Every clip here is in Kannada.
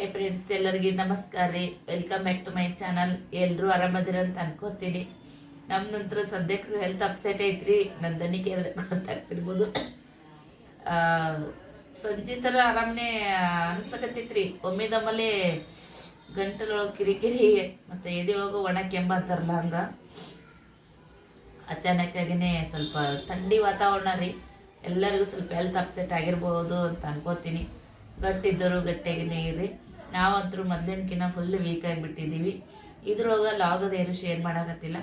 ಹೈ ಫ್ರೆಂಡ್ಸ್, ಎಲ್ಲರಿಗೆ ನಮಸ್ಕಾರ ರೀ. Welcome back to my channel. ಎಲ್ಲರೂ ಆರಾಮದಿರ ಅಂತ ಅನ್ಕೋತೀನಿ. ನಮ್ದಂತರೂ ಸದ್ಯಕ್ಕೆ ಹೆಲ್ತ್ ಅಪ್ಸೆಟ್ ಐತ್ರಿ. ನನ್ನ ದನಿಗೆ ಗೊತ್ತಾಗ್ತಿರ್ಬೋದು. ಸಂಜೆ ಥರ ಆರಾಮನೆ ಅನಿಸ್ತಕತ್ತೈತ್ರಿ. ಒಮ್ಮೆದಮ್ಮಲೆ ಗಂಟಲೊಳಗೆ ಕಿರಿಕಿರಿ ಮತ್ತು ಎದೆಯೊಳಗೆ ಒಣ ಕೆಮ್ಮ ಅಂತಾರಲ್ಲ, ಹಂಗ ಅಚಾನಕ್ಕಾಗಿನೇ ಸ್ವಲ್ಪ ಥಂಡಿ ವಾತಾವರಣ ರೀ. ಎಲ್ಲರಿಗೂ ಸ್ವಲ್ಪ ಹೆಲ್ತ್ ಅಪ್ಸೆಟ್ ಆಗಿರ್ಬೋದು ಅಂತ ಅನ್ಕೋತೀನಿ. ಗಟ್ಟಿದ್ದರು ಗಟ್ಟಿಯಾಗಿನೇ ಇರಿ. ನಾವಂತರೂ ಮೊದಲಿನಕಿನ್ನ ಫುಲ್ ವೀಕ್ ಆಗಿಬಿಟ್ಟಿದ್ದೀವಿ. ಇದ್ರೊಳಗೆ ಲಾಗದೇನು ಶೇರ್ ಮಾಡೋಕತ್ತಿಲ್ಲ.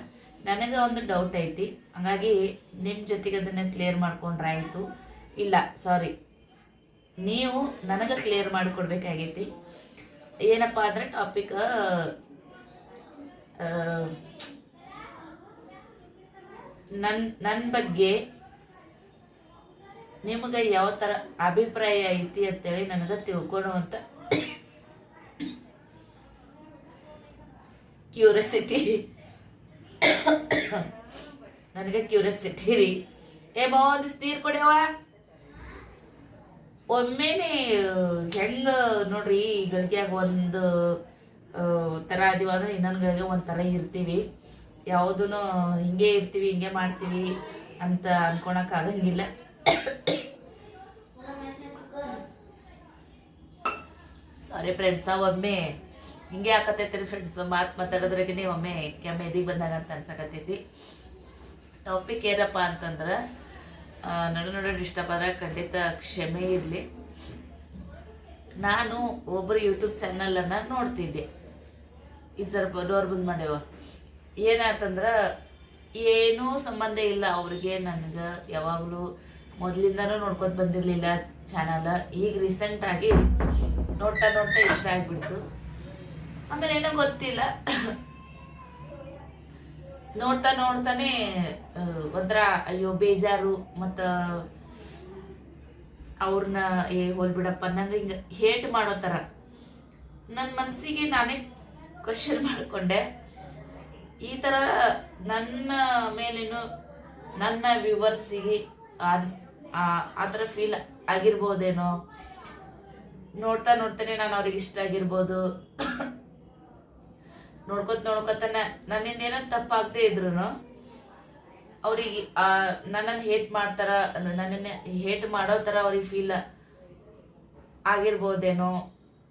ನನಗೆ ಒಂದು ಡೌಟ್ ಐತಿ, ಹಂಗಾಗಿ ನಿಮ್ಮ ಜೊತೆಗೆ ಅದನ್ನು ಕ್ಲಿಯರ್ ಮಾಡ್ಕೊಂಡ್ರೆ ಆಯಿತು. ಇಲ್ಲ ಸಾರಿ, ನೀವು ನನಗೆ ಕ್ಲಿಯರ್ ಮಾಡಿಕೊಡ್ಬೇಕಾಗೈತಿ. ಏನಪ್ಪ ಅಂದರೆ ಟಾಪಿಕ್ ನನ್ನ ಬಗ್ಗೆ ನಿಮಗೆ ಯಾವ ಥರ ಅಭಿಪ್ರಾಯ ಐತಿ ಅಂತೇಳಿ ನನಗೆ ತಿಳ್ಕೊಳ್ಳುವಂಥ ಕ್ಯೂರಿಯಾಸಿಟಿ ನನಗೆ ಕ್ಯೂರಿಯಾಸಿಟಿ ರೀ. ಒಂದು ನೀರು ಕೊಡ್ಯವ. ಒಮ್ಮೆನೆ ಹೆಂಗ ನೋಡ್ರಿ, ಈ ಗಳಿಗ್ಯಾಗ ಒಂದು ಥರ ಅದೀವ ಅಂದ್ರೆ ಇನ್ನೊಂದು ಗಳಿಗೆ ಒಂದು ಥರ ಇರ್ತೀವಿ. ಯಾವುದೂ ಹಿಂಗೆ ಇರ್ತೀವಿ, ಹಿಂಗೆ ಮಾಡ್ತೀವಿ ಅಂತ ಅನ್ಕೊಳಕ್ ಆಗಂಗಿಲ್ಲ. ಸಾರಿ ಫ್ರೆಂಡ್ಸ, ಒಮ್ಮೆ ಹಿಂಗೆ ಹಾಕತೈತ್ರಿ ಫ್ರೆಂಡ್ಸ್. ಮಾತಾಡೋದ್ರಾಗೆ ಒಮ್ಮೆ ಕೆಮ್ಮೆ ಎದಿಗೆ ಬಂದಾಗ ಅಂತ ಅನ್ಸಕತ್ತೈತಿ. ಟಾಪಿಕ್ ಏನಪ್ಪ ಅಂತಂದ್ರೆ, ನಡು ಡಿಸ್ಟರ್ಬ್ ಆದಾಗ ಖಂಡಿತ ಕ್ಷಮೆ ಇರಲಿ. ನಾನು ಒಬ್ಬರು ಯೂಟ್ಯೂಬ್ ಚಾನಲನ್ನು ನೋಡ್ತಿದ್ದೆ. ಇದು ಸ್ವಲ್ಪ ಡೋರ್ ಬಂದ್ ಮಾಡ್ಯವ. ಏನಾಯ್ತಂದ್ರೆ, ಏನೂ ಸಂಬಂಧ ಇಲ್ಲ ಅವ್ರಿಗೆ ನನಗೆ. ಯಾವಾಗಲೂ ಮೊದಲಿಂದನೂ ನೋಡ್ಕೊತ ಬಂದಿರಲಿಲ್ಲ ಚಾನಲ್. ಈಗ ರೀಸೆಂಟಾಗಿ ನೋಡ್ತಾ ಇಷ್ಟ ಆಗಿಬಿಡ್ತು. ಆಮೇಲೆ ಏನೋ ಗೊತ್ತಿಲ್ಲ, ನೋಡ್ತಾನೆ ಒಂಥರ ಅಯ್ಯೋ ಬೇಜಾರು. ಮತ್ತು ಅವ್ರನ್ನ ಹೋಲ್ಬಿಡಪ್ಪ ನಂಗೆ ಹಿಂಗೆ ಹೇಟ್ ಮಾಡೋ ಥರ ನನ್ನ ಮನಸ್ಸಿಗೆ ನಾನೇ ಕ್ವಶನ್ ಮಾಡಿಕೊಂಡೆ. ಈ ಥರ ನನ್ನ ಮೇಲೇನು ನನ್ನ ವ್ಯೂವರ್ಸಿಗೆ ಆ ಥರ ಫೀಲ್ ಆಗಿರ್ಬೋದೇನೋ. ನೋಡ್ತಾನೆ ನಾನು ಅವ್ರಿಗೆ ಇಷ್ಟ ಆಗಿರ್ಬೋದು. ನೋಡ್ಕೊತಾನೆ ನನ್ನಿಂದ ಏನೋ ತಪ್ಪಾಗದೆ ಇದ್ರು ಅವ್ರಿಗೆ ನನ್ನನ್ನು ಹೇಟ್ ಮಾಡ್ತಾರ, ನನ್ನನ್ನು ಹೇಟ್ ಮಾಡೋ ಥರ ಅವ್ರಿಗೆ ಫೀಲ್ ಆಗಿರ್ಬೋದೇನೋ.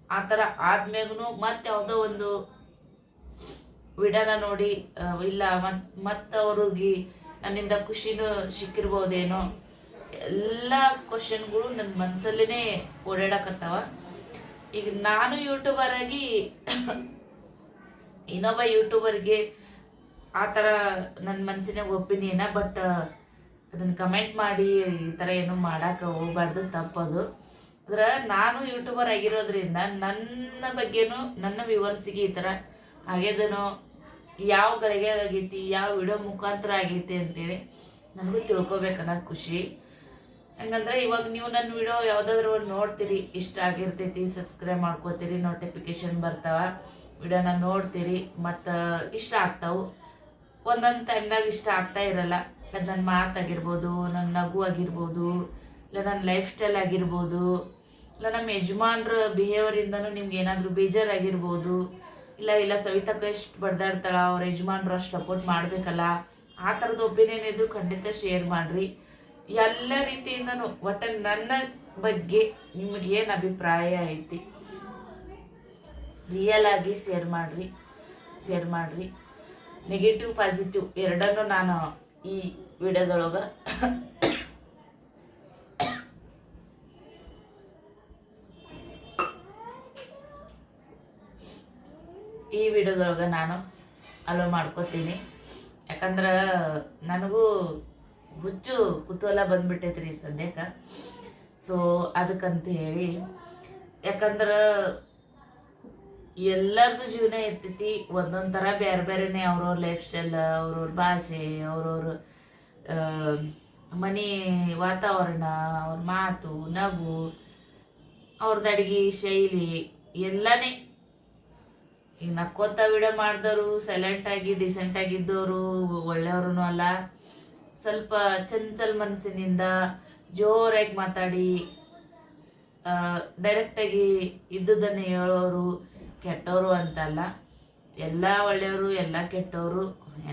ಆ ಥರ ಆದ್ಮೇಗೂ ಮತ್ತೆ ಯಾವುದೋ ಒಂದು ವಿಡಿಯೋನ ನೋಡಿ ಇಲ್ಲ ಮತ್ತೆ ಅವ್ರಿಗೆ ನನ್ನಿಂದ ಖುಷಿನೂ ಸಿಕ್ಕಿರ್ಬೋದೇನೋ. ಎಲ್ಲ ಕ್ವಶನ್ಗಳು ನನ್ನ ಮನಸ್ಸಲ್ಲೇ ಓಡಾಡಕತ್ತಾವ. ಈಗ ನಾನು ಯೂಟ್ಯೂಬರ್ ಆಗಿ ಇನ್ನೊಬ್ಬ ಯೂಟ್ಯೂಬರ್ಗೆ ಆ ಥರ ನನ್ನ ಮನಸ್ಸಿನ ಒಪಿನಿಯನ. ಬಟ್ ಅದನ್ನು ಕಮೆಂಟ್ ಮಾಡಿ ಈ ಥರ ಏನು ಮಾಡೋಕೆ ಹೋಗ್ಬಾರ್ದು, ತಪ್ಪದು. ಅಂದ್ರೆ ನಾನು ಯೂಟ್ಯೂಬರ್ ಆಗಿರೋದ್ರಿಂದ ನನ್ನ ಬಗ್ಗೆನೂ ನನ್ನ ವ್ಯೂವರ್ಸಿಗೆ ಈ ಥರ ಆಗ್ಯದನೋ, ಯಾವ ಗಳಿಗೆ ಆಗೈತಿ, ಯಾವ ವಿಡಿಯೋ ಮುಖಾಂತರ ಆಗೈತಿ ಅಂತೇಳಿ ನನಗೂ ತಿಳ್ಕೊಬೇಕನ್ನೋದು ಖುಷಿ. ಹಂಗಂದ್ರೆ ಇವಾಗ ನೀವು ನನ್ನ ವಿಡಿಯೋ ಯಾವುದಾದ್ರೂ ಒಂದು ನೋಡ್ತೀರಿ, ಇಷ್ಟ ಆಗಿರ್ತೈತಿ, ಸಬ್ಸ್ಕ್ರೈಬ್ ಮಾಡ್ಕೋತೀರಿ, ನೋಟಿಫಿಕೇಶನ್ ಬರ್ತಾವ, ವಿಡಿಯೋನ ನೋಡ್ತೀರಿ, ಮತ್ತು ಇಷ್ಟ ಆಗ್ತಾವು. ಒಂದೊಂದು ಟೈಮ್ನಾಗ ಇಷ್ಟ ಆಗ್ತಾ ಇರಲ್ಲ. ಅದು ನನ್ನ ಮಾತಾಗಿರ್ಬೋದು, ನನ್ನ ನಗು ಆಗಿರ್ಬೋದು, ಇಲ್ಲ ನನ್ನ ಲೈಫ್ ಸ್ಟೈಲ್ ಆಗಿರ್ಬೋದು, ಇಲ್ಲ ನಮ್ಮ ಯಜಮಾನ್ರ ಬಿಹೇವಿಯರಿಂದನೂ ನಿಮ್ಗೆ ಏನಾದರೂ ಬೇಜಾರಾಗಿರ್ಬೋದು. ಇಲ್ಲ ಸವಿತಕ್ಕ ಎಷ್ಟು ಬಡ್ದಾಡ್ತಾಳ, ಅವ್ರ ಯಜಮಾನ್ರು ಅಷ್ಟು ಸಪೋರ್ಟ್ ಮಾಡಬೇಕಲ್ಲ, ಆ ಥರದ ಒಪಿನಿಯನ್ ಇದ್ರು ಖಂಡಿತ ಶೇರ್ ಮಾಡಿರಿ. ಎಲ್ಲ ರೀತಿಯಿಂದನೂ ಒಟ್ಟು ನನ್ನ ಬಗ್ಗೆ ನಿಮಗೇನು ಅಭಿಪ್ರಾಯ ಐತಿ ರಿಯಲ್ ಆಗಿ ಶೇರ್ ಮಾಡಿರಿ. ನೆಗೆಟಿವ್ ಪಾಸಿಟಿವ್ ಎರಡನ್ನೂ ನಾನು ಈ ವಿಡಿಯೋದೊಳಗೆ ನಾನು ಅಲೋ ಮಾಡ್ಕೋತೀನಿ. ಯಾಕಂದ್ರೆ ನನಗೂ ಹುಚ್ಚು ಕುತೂಹಲ ಬಂದ್ಬಿಟ್ಟೈತ್ರಿ ಸದ್ಯಕ್ಕೆ. ಸೊ ಅದಕ್ಕಂತ ಹೇಳಿ, ಯಾಕಂದ್ರೆ ಎಲ್ಲರದು ಜೀವನ ಇರ್ತೈತಿ ಒಂದೊಂದು ಥರ ಬೇರೆ ಬೇರೆನೇ. ಅವ್ರವ್ರ ಲೈಫ್ ಸ್ಟೈಲ್, ಅವ್ರವ್ರ ಭಾಷೆ, ಅವ್ರವ್ರ ಮನೆ ವಾತಾವರಣ, ಅವ್ರ ಮಾತು, ನಗು, ಅವ್ರದ್ದು ಅಡುಗೆ ಶೈಲಿ ಎಲ್ಲನೇ. ಈಗ ನಕ್ಕೋತ ವಿಡಿಯೋ ಮಾಡಿದವರು, ಸೈಲೆಂಟಾಗಿ ಡಿಸೆಂಟಾಗಿದ್ದವರು, ಒಳ್ಳೆಯವ್ರೂ ಅಲ್ಲ. ಸ್ವಲ್ಪ ಚಂಚಲ್ ಮನಸ್ಸಿನಿಂದ ಜೋರಾಗಿ ಮಾತಾಡಿ ಡೈರೆಕ್ಟಾಗಿ ಇದ್ದುದನ್ನು ಹೇಳೋರು ಕೆಟ್ಟವರು ಅಂತಲ್ಲ. ಎಲ್ಲ ಒಳ್ಳೆಯವರು, ಎಲ್ಲ ಕೆಟ್ಟವರು,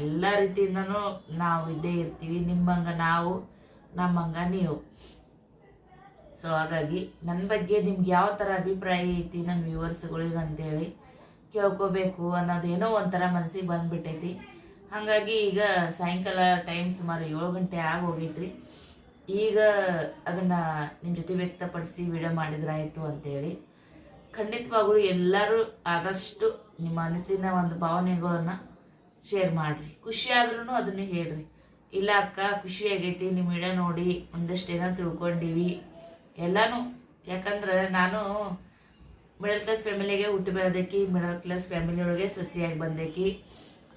ಎಲ್ಲ ರೀತಿಯಿಂದನೂ ನಾವು ಇದ್ದೇ ಇರ್ತೀವಿ. ನಿಮ್ಮಂಗ ನಾವು, ನಮ್ಮಂಗ ನೀವು. ಸೊ ಹಾಗಾಗಿ ನನ್ನ ಬಗ್ಗೆ ನಿಮ್ಗೆ ಯಾವ ಥರ ಅಭಿಪ್ರಾಯ ಐತಿ ನನ್ನ ವ್ಯೂವರ್ಸ್ಗಳಿಗೆ ಅಂತೇಳಿ ಕೇಳ್ಕೋಬೇಕು ಅನ್ನೋದೇನೋ ಒಂಥರ ಮನಸ್ಸಿಗೆ ಬಂದ್ಬಿಟ್ಟೈತಿ. ಹಾಗಾಗಿ ಈಗ ಸಾಯಂಕಾಲ ಟೈಮ್ ಸುಮಾರು 7 ಗಂಟೆ ಆಗೋಗೈತ್ರಿ. ಈಗ ಅದನ್ನು ನಿಮ್ಮ ಜೊತೆ ವ್ಯಕ್ತಪಡಿಸಿ ವಿಡಿಯೋ ಮಾಡಿದ್ರಾಯಿತು ಅಂತೇಳಿ. ಖಂಡಿತವಾಗ್ಲೂ ಎಲ್ಲರೂ ಆದಷ್ಟು ನಿಮ್ಮ ಮನಸ್ಸಿನ ಒಂದು ಭಾವನೆಗಳನ್ನು ಶೇರ್ ಮಾಡಿರಿ. ಖುಷಿ ಆದ್ರೂ ಅದನ್ನು ಹೇಳ್ರಿ. ಇಲ್ಲ ಅಕ್ಕ ಖುಷಿ ಆಗೈತಿ ನಿಮ್ಮ ವಿಡಿಯೋ ನೋಡಿ, ಒಂದಷ್ಟು ಏನೋ ತಿಳ್ಕೊಂಡಿವಿ ಎಲ್ಲನೂ. ಯಾಕಂದ್ರೆ ನಾನು ಮಿಡಲ್ ಕ್ಲಾಸ್ ಫ್ಯಾಮಿಲಿಗೆ ಹುಟ್ಟಿ ಬೆಳೆದಕ್ಕಿ, ಮಿಡಲ್ ಕ್ಲಾಸ್ ಫ್ಯಾಮಿಲಿ ಒಳಗೆ ಸೊಸೆಯಾಗಿ ಬಂದಕ್ಕಿ.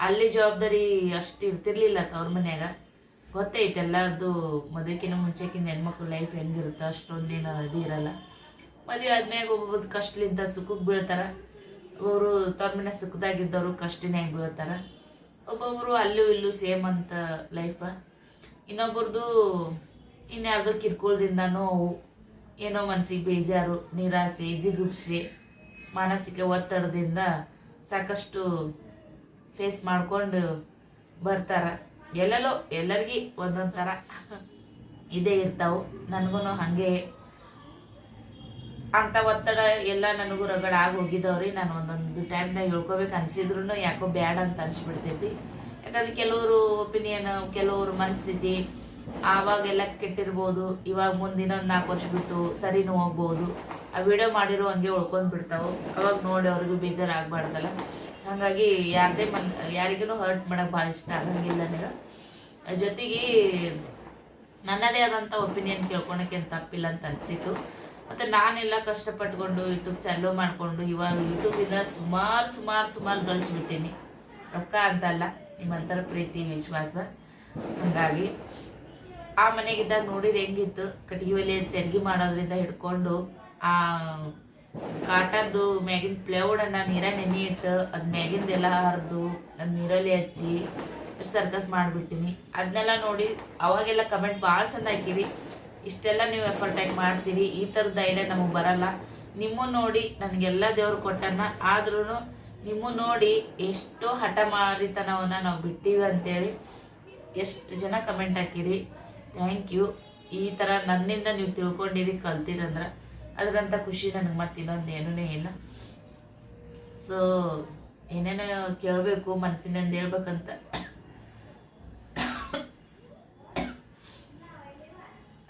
ಅಲ್ಲಿ ಜವಾಬ್ದಾರಿ ಅಷ್ಟು ಇರ್ತಿರ್ಲಿಲ್ಲ ತವ್ರ ಮನ್ಯಾಗ. ಗೊತ್ತೈತೆ ಎಲ್ಲರದ್ದು ಮದುವೆಕಿನ್ನ ಮುಂಚೆಕಿನ್ನ ಹೆಣ್ಮಕ್ಳು ಲೈಫ್ ಹೆಂಗಿರುತ್ತೆ, ಅಷ್ಟೊಂದೇನು ಇದು ಇರಲ್ಲ. ಮದುವೆ ಆದ್ಮ್ಯಾಗ ಒಬ್ಬೊಬ್ಬರು ಕಷ್ಟಲಿಂದ ಸುಖಕ್ಕೆ ಬೀಳ್ತಾರೆ. ಒಬ್ಬರು ತವ್ರ ಮನೆ ಸುಖದಾಗಿದ್ದವರು ಕಷ್ಟನಾಗಿ ಬೀಳ್ತಾರೆ. ಒಬ್ಬೊಬ್ಬರು ಅಲ್ಲೂ ಇಲ್ಲೂ ಸೇಮ್ ಅಂತ ಲೈಫ. ಇನ್ನೊಬ್ರದ್ದು ಇನ್ಯಾರ್ದೋ ಕಿರ್ಕೋಳದಿಂದ ನೋವು, ಏನೋ ಮನಸ್ಸಿಗೆ ಬೇಜಾರು, ನಿರಾಸೆ, ಜಿಗುಪ್ಸೆ, ಮಾನಸಿಕ ಒತ್ತಡದಿಂದ ಸಾಕಷ್ಟು ಫೇಸ್ ಮಾಡ್ಕೊಂಡು ಬರ್ತಾರೆ. ಎಲ್ಲೆಲ್ಲೋ ಎಲ್ಲರಿಗೂ ಒಂದೊಂದು ಥರ ಇದೇ ಇರ್ತಾವೆ. ನನಗೂ ಹಾಗೆ ಅಂಥ ಒತ್ತಡ ಎಲ್ಲ ನನಗೂ ರಗಡ ಆಗಿ ಹೋಗಿದ್ದವ್ರಿ. ನಾನು ಒಂದೊಂದು ಟೈಮ್ನಾಗ ಹೇಳ್ಕೊಬೇಕು ಅನ್ಸಿದ್ರು ಯಾಕೋ ಬ್ಯಾಡ ಅಂತ ಅನ್ಸ್ಬಿಡ್ತೈತಿ. ಯಾಕಂದ್ರೆ ಕೆಲವರು ಒಪಿನಿಯನ್, ಕೆಲವರು ಮನಸ್ಥಿತಿ ಆವಾಗೆಲ್ಲ ಕೆಟ್ಟಿರ್ಬೋದು, ಇವಾಗ ಮುಂದಿನ 4 ವರ್ಷ ಬಿಟ್ಟು ಸರಿನೂ ಹೋಗ್ಬೋದು. ಆ ವಿಡಿಯೋ ಮಾಡಿರೋ ಹಂಗೆ ಉಳ್ಕೊಂಡು ಬಿಡ್ತಾವೆ. ಅವಾಗ ನೋಡಿ ಅವ್ರಿಗೂ ಬೇಜಾರು ಆಗಬಾರ್ದಲ್ಲ. ಹಾಗಾಗಿ ಯಾರಿಗೂ ಹರ್ಟ್ ಮಾಡೋಕೆ ಭಾಳ ಇಷ್ಟ ಆಗಂಗಿಲ್ಲ ನನಗೆ. ಜೊತೆಗೆ ನನ್ನದೇ ಆದಂಥ ಒಪಿನಿಯನ್ ಕೇಳ್ಕೊಳಕ್ಕೆ ಏನು ತಪ್ಪಿಲ್ಲ ಅಂತ ಅನಿಸಿತು. ಮತ್ತು ನಾನೆಲ್ಲ ಕಷ್ಟಪಟ್ಕೊಂಡು ಯೂಟ್ಯೂಬ್ ಚಾಲೂ ಮಾಡಿಕೊಂಡು ಇವಾಗ ಯೂಟ್ಯೂಬಿಂದ ಸುಮಾರು ಗಳಿಸ್ಬಿಟ್ಟೀನಿ. ರೊಕ್ಕ ಅಂತಲ್ಲ, ನಿಮ್ಮಂಥರ ಪ್ರೀತಿ ವಿಶ್ವಾಸ. ಹಾಗಾಗಿ ಆ ಮನೆಗಿದ್ದಾಗ ನೋಡಿದ್ರೆ ಹೆಂಗಿತ್ತು, ಕಟ್ಟಿಗೆ ಒಲೆ ಚರ್ಗಿ ಮಾಡೋದ್ರಿಂದ ಹಿಡ್ಕೊಂಡು ಆ ಕಾಟದ್ದು ಮ್ಯಾಗಿನ ಪ್ಲೇವುಡನ್ನು ನೀರಾಗ ನೆನೆ ಇಟ್ಟು ಅದು ಮ್ಯಾಗಿಂದೆಲ್ಲ ಹರಿದು ಅದು ನೀರಲ್ಲಿ ಹಚ್ಚಿ ಸರ್ಕಸ್ ಮಾಡಿಬಿಟ್ಟಿನಿ. ಅದನ್ನೆಲ್ಲ ನೋಡಿ ಅವಾಗೆಲ್ಲ ಕಮೆಂಟ್ ಭಾಳ ಚಂದ ಹಾಕಿರಿ. ಇಷ್ಟೆಲ್ಲ ನೀವು ಎಫರ್ಟ್ ಆಗಿ ಮಾಡ್ತೀರಿ, ಈ ಥರದ ಐಡಿಯಾ ನಮಗೆ ಬರಲ್ಲ. ನಿಮ್ಮ ನೋಡಿ ನನಗೆಲ್ಲ ದೇವ್ರು ಕೊಟ್ಟನ್ನ, ಆದ್ರೂ ನಿಮ್ಮ ನೋಡಿ ಎಷ್ಟೋ ಹಠ ಮಾರಿತನವನ್ನು ನಾವು ಬಿಟ್ಟಿವಿ ಅಂತೇಳಿ ಎಷ್ಟು ಜನ ಕಮೆಂಟ್ ಹಾಕಿರಿ. Thank you. ಈ ಥರ ನನ್ನಿಂದ ನೀವು ತಿಳ್ಕೊಂಡಿರಿ, ಕಲ್ತಿರಂದ್ರೆ ಅದರಂಥ ಖುಷಿ ನನಗೆ ಮತ್ತೆ ಇನ್ನೊಂದು ಏನೂ ಇಲ್ಲ. ಸೊ ಏನೇನೋ ಕೇಳಬೇಕು ಮನಸ್ಸಿನಿಂದ ಹೇಳ್ಬೇಕಂತ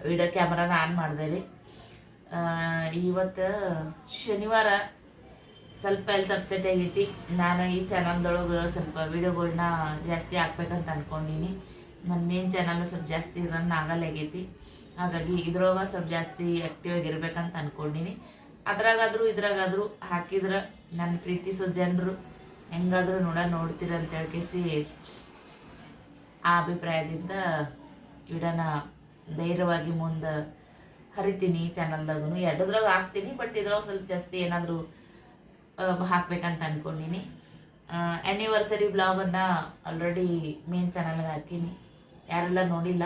ವಿಡಿಯೋ ಕ್ಯಾಮ್ರಾನ ಆನ್ ಮಾಡಿದೆ ರೀ. ಇವತ್ತು ಶನಿವಾರ ಸ್ವಲ್ಪ ಹೆಲ್ತ್ ಅಪ್ಸೆಟ್ ಆಗೈತಿ. ನಾನು ಈ ಚಾನಲ್ದೊಳಗೆ ಸ್ವಲ್ಪ ವಿಡಿಯೋಗಳ್ನ ಜಾಸ್ತಿ ಹಾಕ್ಬೇಕಂತ ಅಂದ್ಕೊಂಡೀನಿ. ನನ್ನ ಮೇನ್ ಚಾನಲ್ ಸ್ವಲ್ಪ ಜಾಸ್ತಿ ರನ್ ಆಗಲಾಗೈತಿ. ಹಾಗಾಗಿ ಇದ್ರೊಳಗೆ ಸ್ವಲ್ಪ ಜಾಸ್ತಿ ಆ್ಯಕ್ಟಿವ್ ಆಗಿರ್ಬೇಕಂತ ಅಂದ್ಕೊಂಡೀನಿ. ಅದ್ರಾಗಾದರೂ ಇದ್ರಾಗಾದರೂ ಹಾಕಿದ್ರೆ ನನ್ನ ಪ್ರೀತಿಸೋ ಜನರು ಹೆಂಗಾದರೂ ನೋಡ್ತೀರ ಅಂತ ಹೇಳ್ಕೇಸಿ ಆ ಅಭಿಪ್ರಾಯದಿಂದ ವಿಡಿಯೋನ ಧೈರ್ಯವಾಗಿ ಮುಂದೆ ಹರಿತೀನಿ. ಚಾನಲ್ದಾಗೂ ಎರಡದ್ರಾಗ ಹಾಕ್ತೀನಿ, ಬಟ್ ಇದ್ರೊಳಗೆ ಸ್ವಲ್ಪ ಜಾಸ್ತಿ ಏನಾದರೂ ಹಾಕ್ಬೇಕಂತ ಅಂದ್ಕೊಂಡೀನಿ. ಆ್ಯನಿವರ್ಸರಿ ಬ್ಲಾಗನ್ನು ಆಲ್ರೆಡಿ ಮೇನ್ ಚಾನಲ್ಗೆ ಹಾಕೀನಿ. ಯಾರೆಲ್ಲ ನೋಡಿಲ್ಲ,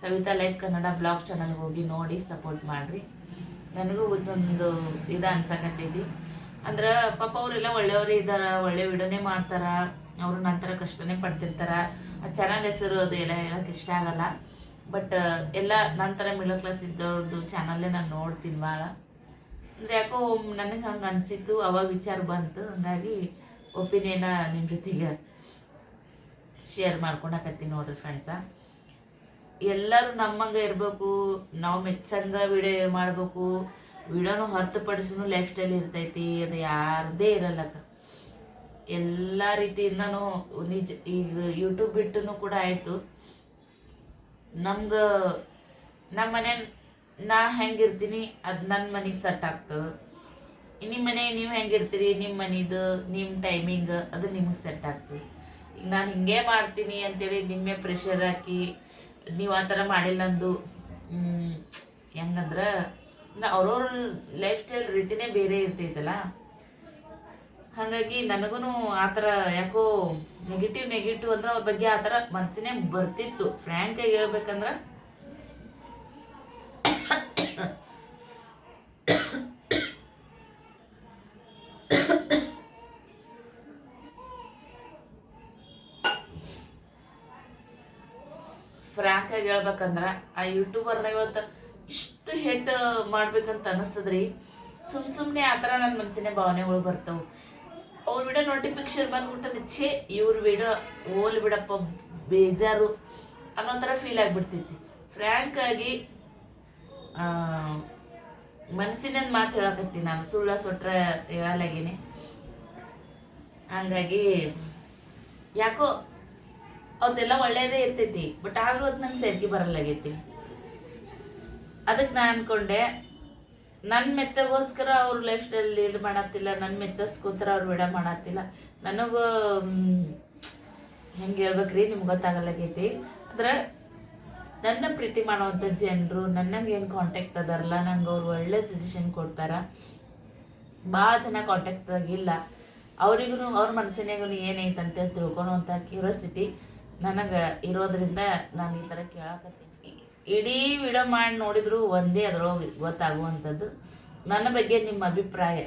ಸವಿತಾ ಲೈಫ್ ಕನ್ನಡ ಬ್ಲಾಗ್ ಚಾನಲ್ಗೆ ಹೋಗಿ ನೋಡಿ ಸಪೋರ್ಟ್ ಮಾಡಿರಿ. ನನಗೂ ಒಂದು ಇದು ಅನ್ಸಕತ್ತೈತಿ. ಅಂದ್ರೆ ಪಾಪ ಅವರೆಲ್ಲ ಒಳ್ಳೆಯವರು ಇದ್ದಾರೆ, ಒಳ್ಳೆ ವಿಡಿಯೋನೇ ಮಾಡ್ತಾರೆ, ಅವರು ನಂತರ ಕಷ್ಟನೇ ಪಡ್ತಿರ್ತಾರೆ. ಆ ಚಾನಲ್ ಹೆಸರು ಅದು ಎಲ್ಲ ಹೇಳೋಕೆ ಇಷ್ಟ ಆಗಲ್ಲ. ಬಟ್ ಎಲ್ಲ ನಂತರ ಮಿಡಲ್ ಕ್ಲಾಸ್ ಇದ್ದವ್ರದ್ದು ಚಾನಲ್ಲೇ ನಾನು ನೋಡ್ತೀನಿ ಭಾಳ. ಅಂದರೆ ಯಾಕೋ ನನಗೆ ಹಂಗೆ ಅನಿಸಿತ್ತು, ಅವಾಗ ವಿಚಾರ ಬಂತು. ಹಂಗಾಗಿ ಒಪಿನಿಯನ ನಿಮ್ಮ ಜೊತೆಗೆ ಶೇರ್ ಮಾಡ್ಕೊಳಕತ್ತೀನಿ ನೋಡ್ರಿ ಫ್ರೆಂಡ್ಸ. ಎಲ್ಲರೂ ನಮ್ಮಂಗೆ ಇರಬೇಕು, ನಾವು ಮೆಚ್ಚಂಗೆ ವಿಡಿಯೋ ಮಾಡಬೇಕು, ವಿಡಿಯೋನು ಹೊರತುಪಡಿಸಿನೂ ಲೈಫ್ ಸ್ಟೈಲ್ ಇರ್ತೈತಿ. ಅದು ಯಾರದೇ ಇರಲ್ಲಕ್ಕ. ಎಲ್ಲ ರೀತಿಯಿಂದನೂ ನಿಜ. ಈಗ ಯೂಟ್ಯೂಬ್ ಬಿಟ್ಟು ಕೂಡ ಆಯಿತು. ನಮ್ಗೆ ನಮ್ಮ ಮನೆ ನಾ ಹೆಂಗಿರ್ತೀನಿ ಅದು ನನ್ನ ಮನೆಗೆ ಸೆಟ್ ಆಗ್ತದೆ. ನಿಮ್ಮ ಮನೆ ನೀವು ಹೆಂಗಿರ್ತೀರಿ, ನಿಮ್ಮ ಮನೆದು ನಿಮ್ಮ ಟೈಮಿಂಗ್ ಅದು ನಿಮಗೆ ಸೆಟ್ ಆಗ್ತದೆ. ಈಗ ನಾನು ಹಿಂಗೆ ಮಾಡ್ತೀನಿ ಅಂತೇಳಿ ನಿಮ್ಮೆ ಪ್ರೆಷರ್ ಹಾಕಿ ನೀವು ಆ ಥರ ಮಾಡಿಲ್ಲ ಅಂದು ಹೆಂಗಂದ್ರೆ ಅವ್ರವ್ರ ಲೈಫ್ ಸ್ಟೈಲ್ ರೀತಿನೇ ಬೇರೆ ಇರ್ತೈತಲ್ಲ. ಹಾಗಾಗಿ ನನಗೂ ಆ ಥರ ಯಾಕೋ ನೆಗೆಟಿವ್ ಅಂದ್ರೆ ಅವ್ರ ಬಗ್ಗೆ ಆ ಥರ ಮನಸ್ಸಿನೇ ಬರ್ತಿತ್ತು. ಫ್ರ್ಯಾಂಕಾಗಿ ಹೇಳ್ಬೇಕಂದ್ರೆ ಫ್ರ್ಯಾಂಕ್ ಆಗಿ ಹೇಳ್ಬೇಕಂದ್ರ ಆ ಯೂಟ್ಯೂಬರ್ನ ಇವತ್ತು ಇಷ್ಟು ಹೆಡ್ ಮಾಡ್ಬೇಕಂತ ಅನಿಸ್ತದ್ರಿ. ಸುಮ್ಮನೆ ಆ ಥರ ನನ್ನ ಮನಸ್ಸಿನ ಭಾವನೆಗಳು ಬರ್ತಾವೆ. ಅವ್ರ ವಿಡಿಯೋ ನೋಟಿಫಿಕೇಶನ್ ಬಂದ್ಬಿಟ್ಟಂದ್ರೆ ಛೇ ಇವ್ರ ವಿಡಿಯೋ ಓಲ್ ಬಿಡಪ್ಪ ಬೇಜಾರು ಅನ್ನೋ ಥರ ಫೀಲ್ ಆಗಿಬಿಡ್ತೈತಿ. ಫ್ರ್ಯಾಂಕ್ ಆಗಿ ಮನಸ್ಸಿನ ಮಾತು ಹೇಳಕತ್ತೀನಿ ನಾನು, ಸುಳ್ಳ ಸೊಟ್ರೆ ಹೇಳಲಾಗೀನಿ. ಹಂಗಾಗಿ ಯಾಕೋ ಅವ್ರದ್ದೆಲ್ಲ ಒಳ್ಳೇದೇ ಇರ್ತೈತಿ, ಬಟ್ ಆದ್ರೂ ಅದು ನಂಗೆ ಸೇರ್ಕೆ ಬರಲಾಗೈತಿ. ಅದಕ್ಕೆ ನಾನು ಅನ್ಕೊಂಡೆ ನನ್ನ ಮೆಚ್ಚಗೋಸ್ಕರ ಅವ್ರ ಲೈಫ್ ಸ್ಟೈಲ್ ಲೀಡ್ ಮಾಡತ್ತಿಲ್ಲ, ನನ್ನ ಮೆಚ್ಚಸ್ಕೋಸ್ಕರ ಅವ್ರು ವಿಡ ಮಾಡತ್ತಿಲ್ಲ. ನನಗೂ ಹೆಂಗೆ ಹೇಳ್ಬೇಕ್ರಿ ನಿಮ್ಗೆ ಗೊತ್ತಾಗಲಾಗೈತಿ. ಅಂದ್ರೆ ನನ್ನ ಪ್ರೀತಿ ಮಾಡುವಂಥ ಜನರು ನನಗೆ ಏನು ಕಾಂಟ್ಯಾಕ್ಟ್ ಅದಾರಲ್ಲ, ನಂಗೆ ಅವ್ರು ಒಳ್ಳೆ ಸಜೆಷನ್ ಕೊಡ್ತಾರ. ಭಾಳ ಜನ ಕಾಂಟ್ಯಾಕ್ಟ್ ಆಗಿಲ್ಲ, ಅವ್ರಿಗೂ ಅವ್ರ ಮನಸ್ಸಿನಾಗೂ ಏನೈತಂತ ತಿಳ್ಕೊಳೋವಂಥ ಕ್ಯೂರಿಯಾಸಿಟಿ ನನಗೆ ಇರೋದ್ರಿಂದ ನಾನು ಈ ಥರ ಕೇಳಕತ್ತೀನಿ. ಇಡೀ ವಿಡಿಯೋ ಮಾಡಿ ನೋಡಿದ್ರು ಒಂದೇ ಅದ್ರೊಳಗೆ ಗೊತ್ತಾಗುವಂಥದ್ದು ನನ್ನ ಬಗ್ಗೆ ನಿಮ್ಮ ಅಭಿಪ್ರಾಯ.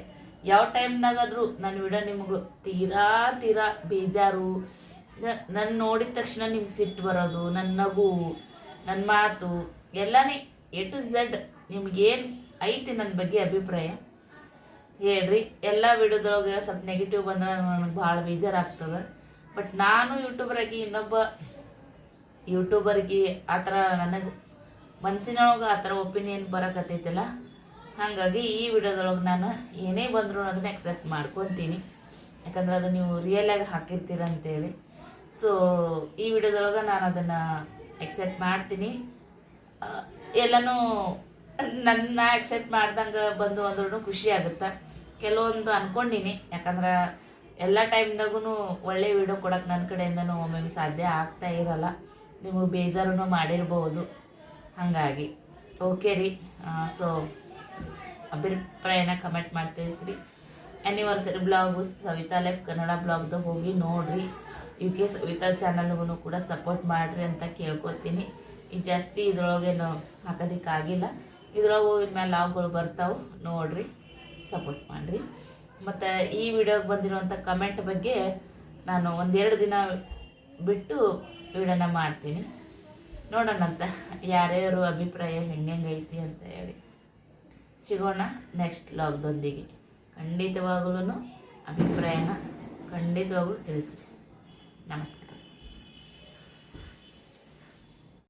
ಯಾವ ಟೈಮ್ನಾಗಾದ್ರೂ ನನ್ನ ವಿಡಿಯೋ ನಿಮ್ಗೆ ತೀರಾ ಬೇಜಾರು, ನನ್ನ ನೋಡಿದ ತಕ್ಷಣ ನಿಮ್ಗೆ ಸಿಟ್ಟು ಬರೋದು, ನನ್ನ ನಗು, ನನ್ನ ಮಾತು ಎಲ್ಲನೇ A to Z ನಿಮ್ಗೇನು ಐತಿ ನನ್ನ ಬಗ್ಗೆ ಅಭಿಪ್ರಾಯ ಹೇಳ್ರಿ. ಎಲ್ಲ ವಿಡಿಯೋದೊಳಗೆ ಸ್ವಲ್ಪ ನೆಗೆಟಿವ್ ಬಂದ್ರೆ ನನಗೆ ಭಾಳ ಬೇಜಾರಾಗ್ತದೆ. ಬಟ್ ನಾನು ಯೂಟ್ಯೂಬರಾಗಿ ಇನ್ನೊಬ್ಬ ಯೂಟ್ಯೂಬರ್ಗೆ ಆ ಥರ ನನಗೆ ಮನಸ್ಸಿನೊಳಗೆ ಆ ಥರ ಒಪಿನಿಯನ್ ಬರೋಕತ್ತೈತಿಲ್ಲ, ಹಾಗಾಗಿ ಈ ವಿಡಿಯೋದೊಳಗೆ ನಾನು ಏನೇ ಬಂದರೂ ಅದನ್ನ ಎಕ್ಸೆಪ್ಟ್ ಮಾಡ್ಕೊತೀನಿ. ಯಾಕಂದ್ರೆ ಅದು ನೀವು ರಿಯಲಾಗಿ ಹಾಕಿರ್ತೀರ ಅಂತೇಳಿ. ಸೊ ಈ ವಿಡಿಯೋದೊಳಗೆ ನಾನು ಅದನ್ನು ಎಕ್ಸೆಪ್ಟ್ ಮಾಡ್ತೀನಿ. ಎಲ್ಲನೂ ನನ್ನ ಎಕ್ಸೆಪ್ಟ್ ಮಾಡ್ದಂಗೆ ಬಂದು ಅಂದ್ರೂ ಖುಷಿ ಆಗುತ್ತೆ. ಕೆಲವೊಂದು ಅಂದ್ಕೊಂಡೀನಿ, ಯಾಕಂದ್ರೆ ಎಲ್ಲ ಟೈಮ್ದಾಗೂ ಒಳ್ಳೆ ವಿಡಿಯೋ ಕೊಡೋಕೆ ನನ್ನ ಕಡೆಯಿಂದನೂ ಒಮ್ಮೊಮ್ಮೆ ಸಾಧ್ಯ ಆಗ್ತಾ ಇರಲ್ಲ, ನಿಮಗೆ ಬೇಜಾರೂ ಮಾಡಿರ್ಬೋದು. ಹಾಗಾಗಿ ಓಕೆ ರೀ. ಸೊ ಅಭಿಪ್ರಾಯನ ಕಮೆಂಟ್ ಮಾಡಿ ತಿಳಿಸ್ರಿ. Anniversary blog Savita life Kannada ಬ್ಲಾಗ್ದು ಹೋಗಿ ನೋಡಿರಿ. UK ಸವಿತಾ ಚಾನಲ್ಗೂ ಕೂಡ ಸಪೋರ್ಟ್ ಮಾಡಿರಿ ಅಂತ ಕೇಳ್ಕೊತೀನಿ. ಈಗ ಜಾಸ್ತಿ ಇದ್ರೊಳಗೇನು ಹಾಕೋದಕ್ಕಾಗಿಲ್ಲ, ಇದ್ರೊಳಗೆ ಇನ್ಮೇಲೆ ಲಾಗ್ಗಳು ಬರ್ತಾವೆ, ನೋಡಿರಿ, ಸಪೋರ್ಟ್ ಮಾಡಿರಿ. ಮತ್ತು ಈ ವಿಡಿಯೋಗೆ ಬಂದಿರುವಂಥ ಕಮೆಂಟ್ ಬಗ್ಗೆ ನಾನು ಒಂದೆರಡು ದಿನ ಬಿಟ್ಟು ವಿಡಿಯೋನ ಮಾಡ್ತೀನಿ. ನೋಡೋಣಂತ ಯಾರ್ಯಾರು ಅಭಿಪ್ರಾಯ ಹೆಂಗೈತಿ ಅಂತ ಹೇಳಿ. ಸಿಗೋಣ ನೆಕ್ಸ್ಟ್ ಲಾಗ್ದೊಂದಿಗೆ. ಖಂಡಿತವಾಗ್ಲೂ ಅಭಿಪ್ರಾಯನ ಖಂಡಿತವಾಗ್ಲೂ ತಿಳಿಸ್ರಿ. ನಮಸ್ಕಾರ.